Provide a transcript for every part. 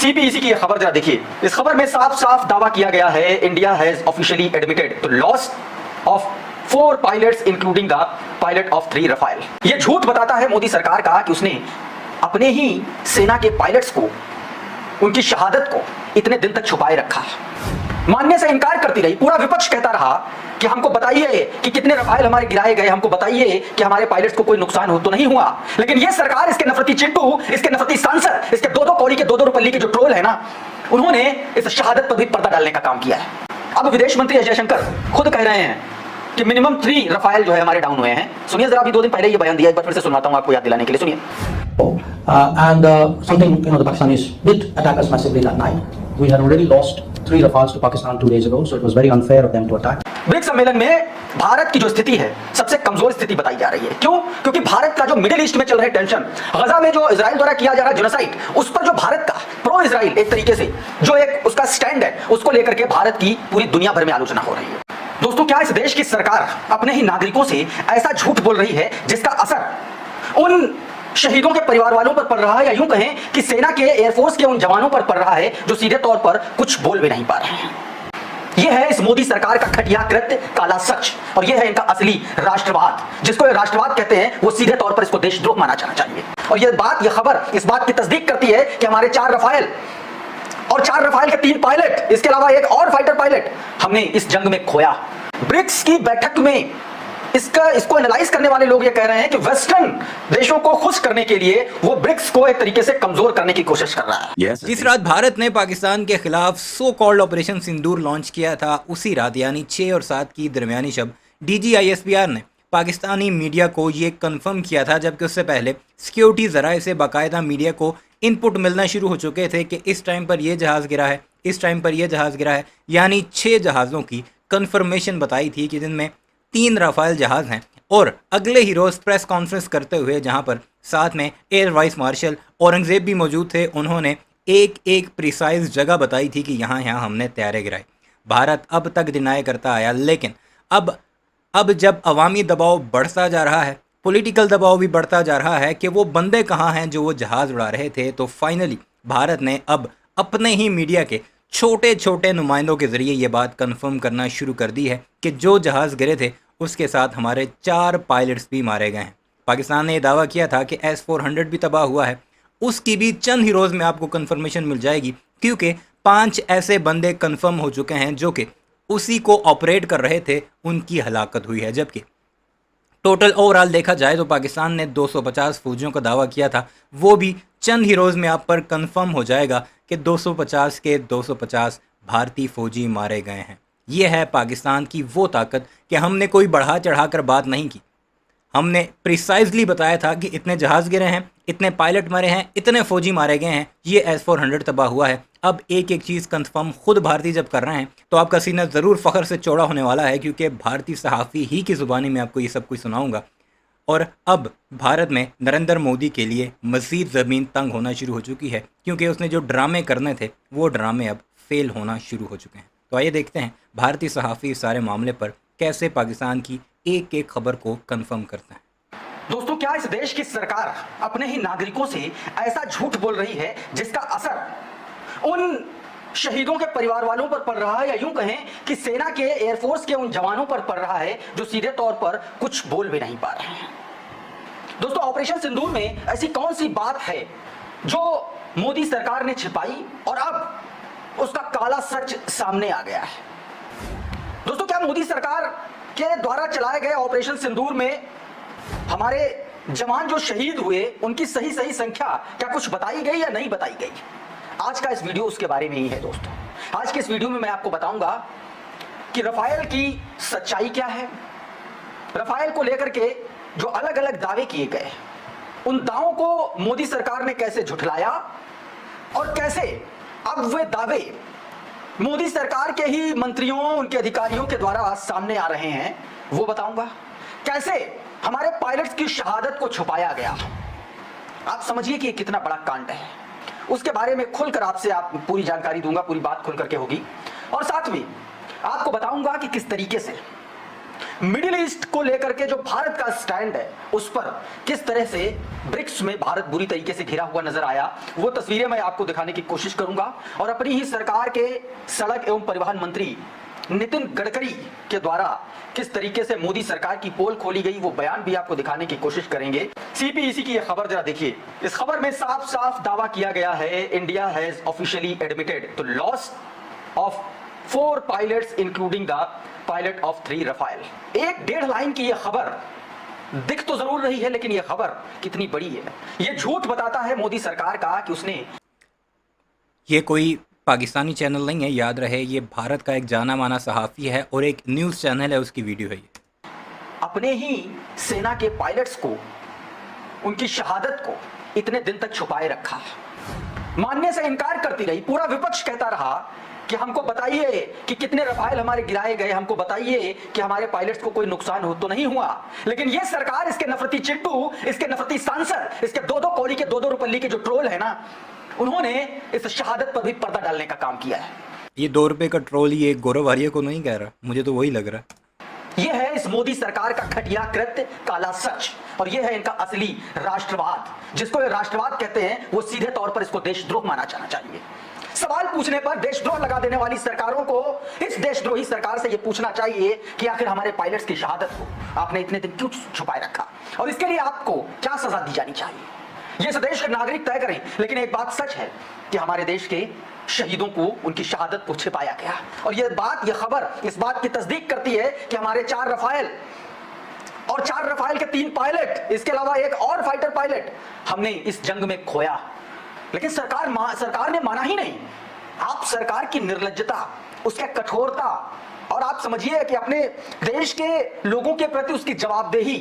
CPEC की खबर जरा देखिए। इस खबर में साफ साफ दावा किया गया है, India has officially admitted the loss of 4 pilots including the pilot of 3 Rafale. यह झूठ बताता है मोदी सरकार का कि उसने अपने ही सेना के पायलट्स को, उनकी शहादत को इतने दिन तक छुपाए रखा, मानने से इनकार करती रही। पूरा विपक्ष कहता रहा कि हमको बताइए कि कितने रफाल हमारे गिराए गए, हमको बताइए कि हमारे पायलट्स को कोई नुकसान हो तो नहीं हुआ। लेकिन ये सरकार, इसके नफरती चिंटू, इसके नफरती सांसद, इसके 2-2 कौड़ी के 2-2 रुपये के जो ट्रोल है ना, उन्होंने इस शहादत पर भी पर्दा डालने का काम किया है। अब विदेश मंत्री एस जयशंकर खुद कह रहे हैं कि मिनिमम 3 रफाल जो है हमारे डाउन हुए हैं। सुनिए जरा, अभी 2 दिन पहले ये बयान दिया, एक बार फिर से सुनाता हूं आपको याद दिलाने के लिए, सुनिए। Something, the Pakistanis did attack us massively that night. We had already lost 3 Rafales to Pakistan 2 days ago, so it was very unfair of them to attack. BRICS सम्मेलन में भारत की जो स्थिति है सबसे कमजोर स्थिति बताई जा रही है। क्यों? क्योंकि भारत का जो मिडिल ईस्ट में चल रहे टेंशन, गजा में जो इजराइल द्वारा किया जा रहा जेनोसाइड, उस पर जो भारत का प्रो इजराइल एक तरीके से जो एक उसका स्टैंड है, उसको लेकर के भारत की पूरी दुनिया भर में आलोचना हो रही है। दोस्तों, क्या इस देश की सरकार अपने ही नागरिकों से ऐसा झूठ बोल रही है जिसका असर उन शहीदों के परिवार वालों पर पड़ रहा है, या यूं कहें कि सेना के, एयरफोर्स के उन जवानों पर पड़ रहा है जो सीधे तौर पर कुछ बोल भी नहीं पा रहे हैं? यह है इस मोदी सरकार का घटिया कृत्य, काला सच, और यह है इनका असली राष्ट्रवाद। जिसको ये राष्ट्रवाद कहते हैं वो सीधे तौर पर इसको देशद्रोह माना जाना चाहिए। और यह खबर इस बात की तस्दीक करती है कि हमारे 4 रफाल और 4 रफाल के 3 पायलट, इसके अलावा एक और फाइटर पायलट हमने इस जंग में खोया। ब्रिक्स की बैठक में इसको एनालाइज करने वाले लोग ये कह रहे हैं कि वेस्टर्न देशों को खुश करने के लिए वो ब्रिक्स को एक तरीके से कमजोर करने की कोशिश कर रहा है। जिस रात भारत ने पाकिस्तान के खिलाफ सो कॉल्ड ऑपरेशन सिंदूर लॉन्च किया था, उसी रात यानी 6 और 7 की दरमियानी शब DGISPR ने पाकिस्तानी मीडिया को ये कंफर्म किया था, जबकि उससे पहले सिक्योरिटी जराये से बाकायदा मीडिया को इनपुट मिलना शुरू हो चुके थे कि इस टाइम पर यह जहाज़ गिरा है, इस टाइम पर यह जहाज़ गिरा है। यानी 6 जहाज़ों की कंफर्मेशन बताई थी कि जिनमें 3 राफेल जहाज़ हैं। और अगले ही रोज़ प्रेस कॉन्फ्रेंस करते हुए, जहां पर साथ में एयर वाइस मार्शल औरंगज़ेब भी मौजूद थे, उन्होंने एक प्रिसाइज जगह बताई थी कि यहाँ हमने तैयारे गिराए। भारत अब तक डिनाई करता आया, लेकिन अब जब अवामी दबाव बढ़ता जा रहा है, पॉलिटिकल दबाव भी बढ़ता जा रहा है कि वो बंदे कहाँ हैं जो वो जहाज़ उड़ा रहे थे, तो फाइनली भारत ने अब अपने ही मीडिया के छोटे छोटे नुमाइंदों के ज़रिए ये बात कंफर्म करना शुरू कर दी है कि जो जहाज़ गिरे थे उसके साथ हमारे 4 पायलट्स भी मारे गए हैं। पाकिस्तान ने यह दावा किया था कि S-400 भी तबाह हुआ है, उसकी भी चंद ही रोज़ में आपको कंफर्मेशन मिल जाएगी, क्योंकि 5 ऐसे बंदे कंफर्म हो चुके हैं जो कि उसी को ऑपरेट कर रहे थे, उनकी हलाकत हुई है। जबकि टोटल ओवरऑल देखा जाए तो पाकिस्तान ने 250 फौजियों का दावा किया था, वो भी चंद ही रोज़ में आप पर कंफर्म हो जाएगा कि 250 के 250 भारतीय फौजी मारे गए हैं। ये है पाकिस्तान की वो ताकत कि हमने कोई बढ़ा चढ़ा कर बात नहीं की। हमने प्रिसाइजली बताया था कि इतने जहाज़ गिरे हैं, इतने पायलट मरे हैं, इतने फ़ौजी मारे गए हैं, ये S-400 तबाह हुआ है। अब एक चीज़ कंफर्म खुद भारतीय जब कर रहे हैं तो आपका सीना ज़रूर फ़ख्र से चौड़ा होने वाला है, क्योंकि भारतीय सहाफ़ी ही की ज़ुबानी में आपको ये सब कुछ सुनाऊँगा। और अब भारत में नरेंद्र मोदी के लिए मज़ीद ज़मीन तंग होना शुरू हो चुकी है, क्योंकि उसने जो ड्रामे करने थे वो ड्रामे अब फेल होना शुरू हो चुके हैं। तो आइए देखते हैं भारतीय सहाफ़ी इस सारे मामले पर कैसे पाकिस्तान की एक खबर को कंफर्म करता है। दोस्तों, क्या इस देश की सरकार अपने ही नागरिकों से ऐसा झूठ बोल रही है जिसका असर उन शहीदों के परिवार वालों पर पड़ रहा है, या यूं कहें कि सेना के, एयरफोर्स के उन जवानों पर पड़ रहा है जो सीधे तौर पर कुछ बोल भी नहीं पा रहे हैं? दोस्तों, ऑपरेशन सिंदूर में ऐसी कौन सी बात है जो मोदी सरकार ने छिपाई और अब उसका काला सच सामने आ गया है? दोस्तों, क्या मोदी सरकार के द्वारा चलाए गए ऑपरेशन सिंदूर में हमारे जवान जो शहीद हुए उनकी सही संख्या क्या कुछ बताई गई या नहीं बताई गई? आज का इस वीडियो उसके बारे में ही है। दोस्तों, आज के इस वीडियो में मैं आपको बताऊंगा कि रफाल की सच्चाई क्या है, रफाल को लेकर के जो अलग अलग दावे किए गए, उन दावों को मोदी सरकार ने कैसे झुठलाया और कैसे अब वे दावे मोदी सरकार के ही मंत्रियों, उनके अधिकारियों के द्वारा सामने आ रहे हैं, वो बताऊंगा। कैसे हमारे पायलट्स की शहादत को छुपाया गया, आप समझिए कि ये कितना बड़ा कांड है। उसके बारे में खुलकर आपसे पूरी जानकारी दूंगा, पूरी बात खुल करके होगी। और साथ में आपको बताऊंगा कि किस तरीके से मिडिल ईस्ट को लेकर के जो भारत का स्टैंड है उस पर किस तरह से ब्रिक्स में भारत बुरी तरीके से घिरा हुआ नजर आया, वो तस्वीरें मैं आपको दिखाने की कोशिश करूंगा। और अपनी ही सरकार के सड़क एवं परिवहन मंत्री नितिन गडकरी के द्वारा किस तरीके से मोदी सरकार की पोल खोली गई वो बयान भी आपको दिखाने की कोशिश करेंगे। सीपीईसी की यह खबर जरा देखिए। इस खबर में साफ साफ दावा किया गया है, India has officially admitted the loss of 4 pilots including the pilot of 3 Rafale. एक 1.5 लाइन की यह खबर दिख तो जरूर रही है, लेकिन यह खबर कितनी बड़ी है। यह झूठ बताता है मोदी सरकार का कि उसने, ये कोई पाकिस्तानी चैनल नहीं है, याद रहे, ये भारत का एक जाना माना सहाफ़ी है और एक न्यूज़ चैनल है, उसकी वीडियो है ये। अपने ही सेना के पायलट्स को, उनकी शहादत को इतने दिन तक छुपाए रखा, मानने से इनकार करती रही। पूरा विपक्ष कहता रहा कि हमको बताइए कि कितने रफाल हमारे गिराए गए, हमको बताइए कि हमारे पायलट्स को कोई नुकसान हो तो नहीं हुआ। लेकिन ये सरकार, इसके नफरती चिट्टू, इसके नफरती सांसद, इसके 2-2 कौड़ी के 2-2 रुपये के जो ट्रोल है ना, उन्होंने इस शहादत पर भी पर्दा डालने का काम किया है। ये 2 रुपये का ट्रोल ये गौरव आर्य को नहीं कह रहा, मुझे तो वही लग रहा है। ये है इस मोदी सरकार का घटिया कृत्य, काला सच, और ये है इनका असली राष्ट्रवाद। जिसको ये राष्ट्रवाद कहते हैं वो सीधे तौर पर इसको देशद्रोह माना जाना चाहिए। सवाल पूछने पर देशद्रोह लगा देने वाली सरकारों को इस देशद्रोही सरकार से ये पूछना चाहिए कि आखिर हमारे पायलट्स की शहादत को आपने इतने दिन क्यों छुपाए रखा, और इसके लिए आपको क्या सजा दी जानी चाहिए, ये इस देश के नागरिक तय करें। लेकिन एक बात सच है कि हमारे देश के शहीदों को, उनकी शहादत को छिपाया गया, और यह खबर इस बात की तस्दीक करती है कि हमारे 4 रफाल और 4 रफाल के 3 पायलट, इसके अलावा एक और फाइटर पायलट हमने इस जंग में खोया। लेकिन सरकार ने माना ही नहीं। आप सरकार की निर्लज्जता, उसकी कठोरता, और आप समझिए कि अपने देश के लोगों के प्रति उसकी जवाबदेही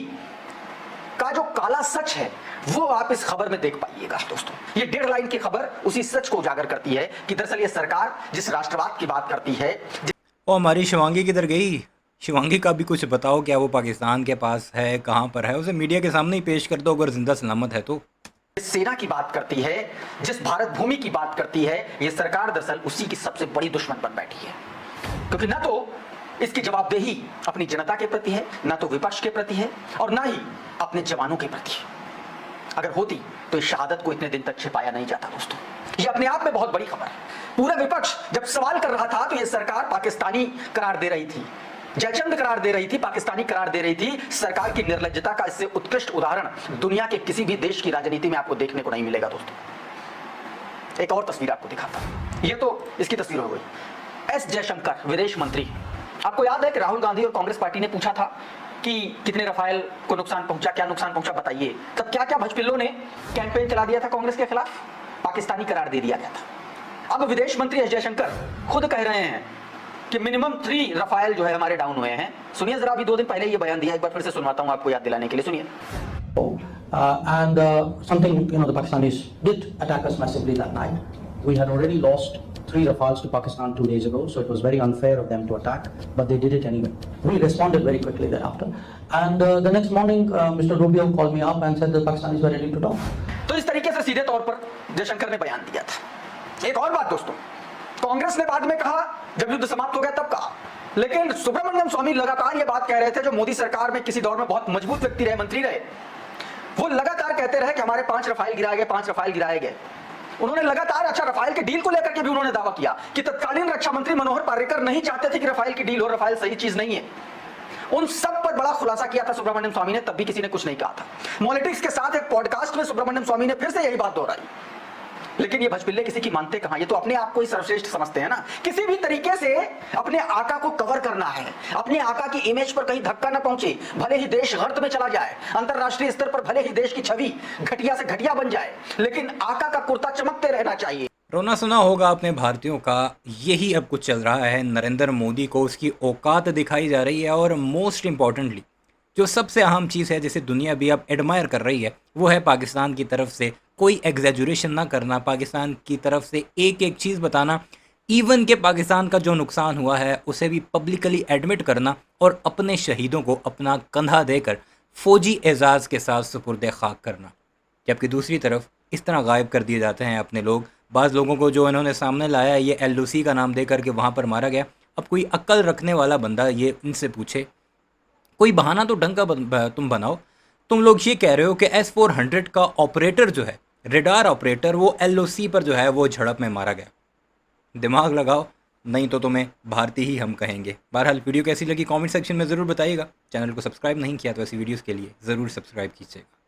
का जो काला सच है वो आप इस खबर में देख पाइएगा। दोस्तों, ये 1.5 लाइन की खबर उसी सच को उजागर करती है कि दरअसल ये सरकार जिस राष्ट्रवाद की बात करती है। और हमारी शिवांगी किधर गई? शिवांगी का भी कुछ बताओ, क्या वो पाकिस्तान के पास है, कहाँ पर है? उसे मीडिया के सामने ही पेश कर दो अगर जिंदा सलामत है तो। सेना की बात करती है, जिस भारत भूमि की बात करती है, ये सरकार दरअसल उसी की सबसे बड़ी दुश्मन बन बैठी है। क्योंकि ना तो इसकी जवाबदेही अपनी जनता के प्रति है, ना तो विपक्ष के प्रति है, और ना ही अपने जवानों के प्रति है। अगर होती तो इस शहादत को इतने दिन तक छिपाया नहीं जाता। दोस्तों, ये अपने आप में बहुत बड़ी खबर है। पूरा विपक्ष जब सवाल कर रहा था तो ये सरकार पाकिस्तानी करार दे रही थी, जयचंद करार दे रही थी, पाकिस्तानी करार दे रही थी। सरकार की निर्लज्जता का इससे उत्कृष्ट उदाहरण दुनिया के किसी भी देश की राजनीति में आपको देखने को नहीं मिलेगा। दोस्तों, एक और तस्वीर आपको दिखाता हूं। ये तो इसकी तस्वीर हो गई। एस जयशंकर, विदेश मंत्री। आपको याद है कि राहुल गांधी और कांग्रेस पार्टी ने पूछा था कि कितने रफाल को नुकसान पहुंचा, क्या नुकसान पहुंचा बताइए। तब क्या क्या भजपिल्लों ने कैंपेन चला दिया था कांग्रेस के खिलाफ, पाकिस्तानी करार दे दिया गया था। अब विदेश मंत्री एस जयशंकर खुद कह रहे हैं कि मिनिमम 3 रफाल जो है हमारे डाउन हुए हैं। सुनिए जरा, अभी 2 दिन पहले ये बयान दिया, एक बार फिर से सुनवाता हूं आपको याद दिलाने के लिए, सुनिए। And something, the Pakistanis did attack us massively that night. We had already lost 3 Rafales to Pakistan 2 days ago, so it was very unfair of them to attack, but they did it anyway. We responded very quickly thereafter. And the next morning, Mr. Rubio called me up and said the Pakistanis were ready to talk. तो इस तरीके से सीधे तौर पर जयशंकर ने बयान दिया था। एक और बात दोस्तों, कांग्रेस ने बाद में कहा, जब युद्ध समाप्त हो गया तब कहा, लेकिन सुब्रमण्यम स्वामी लगातार ये बात कह रहे थे, जो मोदी सरकार में किसी दौर में बहुत मजबूत व्यक्ति रहे, मंत्री रहे, वो लगातार कहते रहे कि हमारे 5 रफाल गिराए गए, 5 रफाल गिराए गए। उन्होंने लगातार, अच्छा, रफाल के डील को लेकर के भी उन्होंने दावा किया कि तत्कालीन रक्षा मंत्री मनोहर पर्रिकर नहीं चाहते थे कि रफाल की डील हो, रफाल सही चीज नहीं है। उन सब पर बड़ा खुलासा किया था सुब्रमण्यम स्वामी ने, तब भी किसी ने कुछ नहीं कहा था। पॉलिटिक्स के साथ एक पॉडकास्ट में सुब्रमण्यम स्वामी ने फिर से यही बात दोहराई। लेकिन ये भजपिल्ले किसी की मानते कहां, ये तो अपने आप को ही सर्वश्रेष्ठ समझते हैं ना। किसी भी तरीके से अपने आका को कवर करना है, अपने आका की इमेज पर कहीं धक्का ना पहुंचे, भले ही देश गर्त में चला जाए, अंतरराष्ट्रीय स्तर पर भले ही देश की छवि घटिया से घटिया बन जाए, लेकिन आका का कुर्ता चमकते रहना चाहिए। रोना सुना होगा अपने भारतीयों का, यही अब कुछ चल रहा है। नरेंद्र मोदी को उसकी औकात दिखाई जा रही है, और मोस्ट इम्पॉर्टेंटली जो सबसे अहम चीज़ है जिसे दुनिया भी अब एडमायर कर रही है, वो है पाकिस्तान की तरफ से कोई एग्जैजुरेशन ना करना, पाकिस्तान की तरफ से एक एक चीज़ बताना, इवन के पाकिस्तान का जो नुकसान हुआ है उसे भी पब्लिकली एडमिट करना, और अपने शहीदों को अपना कंधा देकर फ़ौजी एजाज़ के साथ सुपुर्द खाक करना। जबकि दूसरी तरफ इस तरह गायब कर दिए जाते हैं अपने लोग। बाज़ लोगों को जो इन्होंने सामने लाया, ये LOC का नाम दे करके वहाँ पर मारा गया। अब कोई अक्ल रखने वाला बंदा ये इनसे पूछे, कोई बहाना तो ढंग का तुम बनाओ। तुम लोग ये कह रहे हो कि S-400 का ऑपरेटर जो है, रेडार ऑपरेटर, वो LOC पर जो है वो झड़प में मारा गया। दिमाग लगाओ, नहीं तो तुम्हें भारतीय ही हम कहेंगे। बहरहाल वीडियो कैसी लगी कमेंट सेक्शन में ज़रूर बताइएगा। चैनल को सब्सक्राइब नहीं किया तो ऐसी वीडियोस के लिए ज़रूर सब्सक्राइब कीजिएगा।